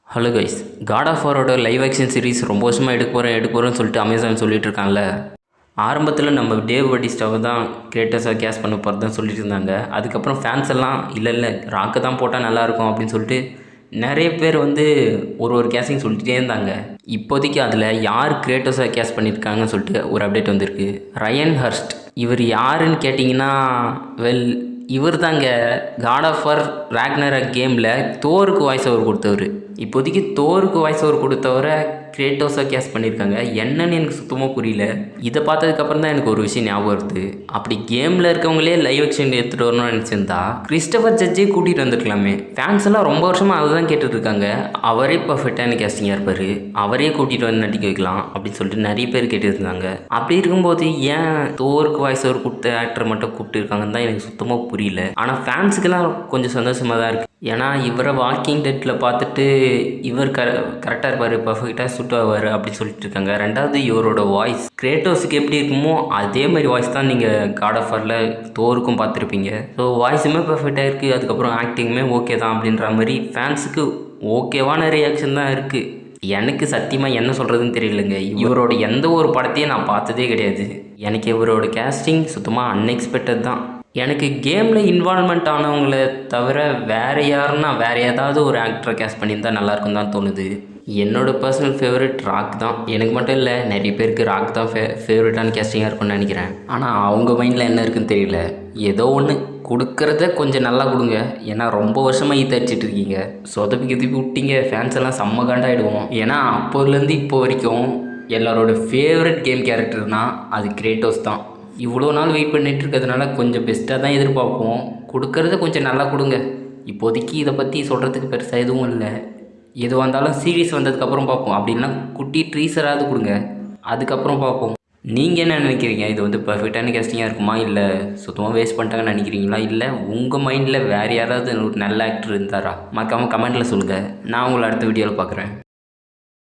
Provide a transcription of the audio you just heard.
Hello guys, God of வாரோட live action series ரொம்ப வருஷமாக எடுக்க போகிறேன்னு சொல்லிட்டு அமேசான் சொல்லிட்டு இருக்காங்கல்ல. ஆரம்பத்தில் நம்ம டேவ் பாட்டிஸ்டாவை தான் கிரியேட்டர்ஸாக கேஸ் பண்ண போகிறதுன்னு சொல்லிட்டு இருந்தாங்க. அதுக்கப்புறம் ஃபேன்ஸ் எல்லாம் இல்லை ராக்கை தான் போட்டால் நல்லாயிருக்கும் அப்படின்னு சொல்லிட்டு நிறைய பேர் ஒரு கேஸிங் சொல்லிகிட்டே இருந்தாங்க. இப்போதைக்கு அதில் யார் கிரியேட்டர்ஸாக கேஸ் பண்ணியிருக்காங்கன்னு சொல்லிட்டு ஒரு அப்டேட் வந்திருக்கு. ரயன் ஹர்ஸ்ட் இவர் யாருன்னு கேட்டிங்கன்னா, இவர் தாங்க காட் ஆஃப் வார் ராக்னராக் கேமில் தோருக்கு வாய்ஸ் ஓவர் கொடுத்தவர். இப்போதைக்கு தோருக்கு வாய்ஸ் ஓவர் கொடுத்தவரை கிரேட்டோஸாக கேஸ் பண்ணியிருக்காங்க. என்னன்னு எனக்கு சுத்தமாக புரியல. இதை பார்த்ததுக்கப்புறம் தான் எனக்கு ஒரு விஷயம் ஞாபகம் வருது. அப்படி கேமில் இருக்கவங்களே லைவ் ஆக்ஷன் எடுத்துகிட்டு வரணும்னு நினச்சிருந்தா கிறிஸ்டோபர் ஜட்ஜே கூட்டிகிட்டு வந்துருக்கலாமே. ஃபேன்ஸ் எல்லாம் ரொம்ப வருஷமாக அதை தான் கேட்டுட்ருக்காங்க. அவரே பர்ஃபெக்டான கேஸ்டிங்காக இருப்பார், அவரே கூட்டிகிட்டு வந்து நடிக்க வைக்கலாம் அப்படின்னு சொல்லிட்டு நிறைய பேர் கேட்டுருந்தாங்க. அப்படி இருக்கும்போது ஏன் தோருக்கு வாய்ஸ் ஓவர் கொடுத்த ஆக்டர் மட்டும் கூப்பிட்டு இருக்காங்கன்னு தான் எனக்கு சுத்தமாக புரியல. ஆனால் ஃபேன்ஸுக்கெல்லாம் கொஞ்சம் சந்தோஷமாக தான் இருக்குது. ஏன்னா இவரை வாக்கிங் டெட்டில் பார்த்துட்டு இவர் கரெக்டாக இருப்பார், பர்ஃபெக்டாக சூட் ஆவார் அப்படின்னு சொல்லிட்டு இருக்காங்க. ரெண்டாவது இவரோட வாய்ஸ் கிரேட்டோஸுக்கு எப்படி இருக்குமோ அதே மாதிரி வாய்ஸ் தான் நீங்கள் காட் ஆஃப் வாரில் தோருக்கும் பார்த்துருப்பீங்க. ஸோ வாய்ஸுமே பர்ஃபெக்டாக இருக்குது, அதுக்கப்புறம் ஆக்டிங்குமே ஓகே தான் அப்படின்ற மாதிரி ஃபேன்ஸுக்கு ஓகேவான ரியாக்ஷன் தான் இருக்குது. எனக்கு சத்தியமாக என்ன சொல்கிறதுன்னு தெரியலைங்க. இவரோட எந்த ஒரு படத்தையும் நான் பார்த்ததே கிடையாது. எனக்கு இவரோட கேஸ்டிங் சுத்தமாக அன்எக்ஸ்பெக்டட் தான். எனக்கு கேமில் இன்வால்மெண்ட் ஆனவங்கள தவிர வேறு ஏதாவது ஒரு ஆக்டரை கேஸ்ட் பண்ணியிருந்தால் நல்லாயிருக்கும் தான் தோணுது. என்னோடய பர்சனல் ஃபேவரட் ராக் தான். எனக்கு மட்டும் இல்லை, நிறைய பேருக்கு ராக் தான் ஃபேவரட்டான கேஸ்டிங்காக இருக்கும்னு நினைக்கிறேன். ஆனால் அவங்க மைண்டில் என்ன இருக்குன்னு தெரியல. ஏதோ ஒன்று கொடுக்குறத கொஞ்சம் நல்லா கொடுங்க. ஏன்னா ரொம்ப வருஷமாக அடிச்சிட்டு இருக்கீங்க, சொதப்பி விட்டீங்க. ஃபேன்ஸ் எல்லாம் செம்ம காண்டாயிடுவோம். ஏன்னா அப்போதுலேருந்து இப்போ வரைக்கும் எல்லாரோட ஃபேவரட் கேம் கேரக்டர்னால் அது கிரேட்டோஸ் தான். இவ்வளோ நாள் வெயிட் பண்ணிகிட்டு இருக்கிறதுனால கொஞ்சம் பெஸ்ட்டாக தான் எதிர்பார்ப்போம். கொடுக்கறத கொஞ்சம் நல்லா கொடுங்க. இப்போதைக்கு இதை பற்றி சொல்கிறதுக்கு பெருசாக எதுவும் இல்லை. எதுவாக இருந்தாலும் சீரீஸ் வந்ததுக்கப்புறம் பார்ப்போம். அப்படின்னா குட்டி ட்ரீசராவது கொடுங்க, அதுக்கப்புறம் பார்ப்போம். நீங்கள் என்ன நினைக்கிறீங்க? இது பர்ஃபெக்டான கேஸ்டிங்காக இருக்குமா, இல்லை சுத்தமாக வேஸ்ட் பண்ணிட்டாங்கன்னு நினைக்கிறீங்களா? இல்லை உங்கள் மைண்டில் வேறு யாராவது ஒரு நல்ல ஆக்டர் இருந்தாரா? மறக்காமல் கமெண்ட்டில் சொல்லுங்கள். நான் உங்களை அடுத்த வீடியோவில் பார்க்குறேன்.